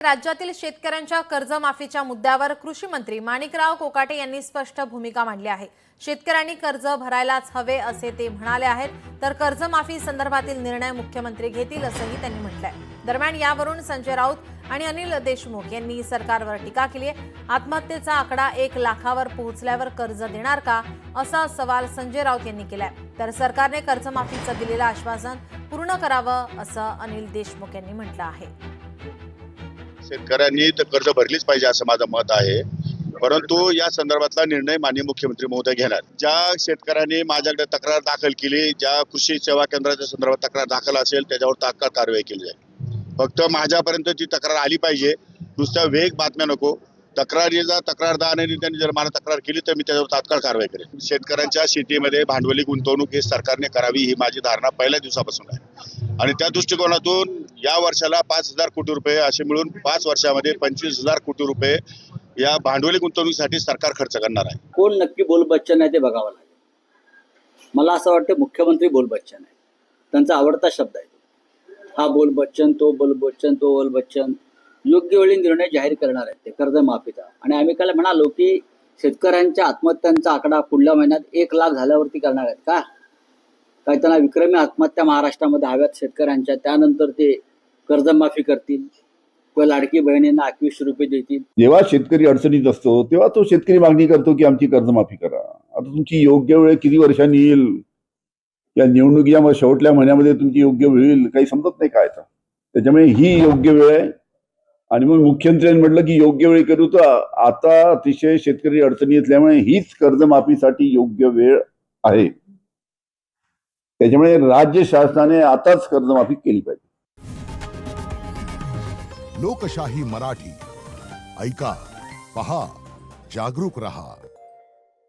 राज्यातील शेतकऱ्यांच्या कर्जमाफीच्या मुद्द्यावर कृषी मंत्री माणिकराव कोकाटे यांनी स्पष्ट भूमिका मांडली आहे। शेतकऱ्यांनी कर्ज भरायलाच हवे असे ते म्हणाले आहेत, तर कर्जमाफी संदर्भातील निर्णय मुख्यमंत्री घेतील असंही त्यांनी म्हटलंय। दरम्यान यावरून संजय राऊत आणि अनिल देशमुख यांनी सरकारवर टीका केली आहे। आत्महत्येचा आकडा 1 लाखावर पोहोचल्यावर कर्ज देणार का, असा सवाल संजय राऊत यांनी केलाय। तर सरकारने कर्जमाफीचं दिलेलं आश्वासन पूर्ण करावं असं अनिल देशमुख यांनी म्हटलं आहे। शेतकऱ्यांनी तर कर्ज भरलीच पाहिजे असं माझं मत आहे, परंतु या संदर्भातला निर्णय माननीय मुख्यमंत्री महोदय घेणार। ज्या शेतकऱ्यांनी माझ्याकडे तक्रार दाखल केली, ज्या कृषी सेवा केंद्राच्या संदर्भात तक्रार दाखल असेल त्याच्यावर तात्काळ कारवाई केली जाईल। फक्त माझ्यापर्यंत ती तक्रार आली पाहिजे, नुसत्या वेग बातम्या नको। तक्रारीचा तक्रारदाराने त्यांनी जर मला तक्रार केली तर मी त्याच्यावर तात्काळ कारवाई करेन। शेतकऱ्यांच्या शेतीमध्ये भांडवली गुंतवणूक ही सरकारने करावी ही माझी धारणा पहिल्या दिवसापासून आहे आणि त्या दृष्टिकोनातून या वर्षाला 5,000 कोटी रुपये असे मिळून 5 वर्षामध्ये 25,000 कोटी रुपये या भांडवली गुंतवणुकीसाठी सरकार खर्च करणार आहे। कोण नक्की बोल बच्चन आहे ते बघावं लागेल। मला असं वाटतं मुख्यमंत्री बोल बच्चन आहे, त्यांचा आवडता शब्द आहे। हा बोल बच्चन, तो बोल बच्चन, तो बोल बच्चन योग्य वेळी निर्णय जाहीर करणार आहेत ते कर्जमाफीचा। आणि आम्ही काल म्हणालो की शेतकऱ्यांच्या आत्महत्यांचा आकडा पुढल्या महिन्यात 1 लाख झाल्यावरती करणार आहेत का? काय त्यांना विक्रमी आत्महत्या महाराष्ट्रामध्ये हव्यात शेतकऱ्यांच्या, त्यानंतर ते कर्जमाफी करतील व लाडकी बहिणींना 2100 रुपये देतील। जेव्हा शेतकरी अडचणीत असतो तेव्हा तो शेतकरी मागणी करतो की आमची कर्जमाफी करा। आता तुमची योग्य वेळ किती वर्षांनी येईल, या निवडणुकीच्या शेवटल्या महिन्यामध्ये तुमची योग्य वेळ येईल काही समजत नाही काय। त्याच्यामुळे ही योग्य वेळ आहे आणि मग मुख्यमंत्र्यांनी म्हटलं की योग्य वेळी करू, तर आता अतिशय शेतकरी अडचणी असल्यामुळे हीच कर्जमाफीसाठी योग्य वेळ आहे। त्याच्यामुळे राज्य शासनाने आताच कर्जमाफी केली पाहिजे। लोकशाही मराठी ऐका, पहा, जागरूक रहा।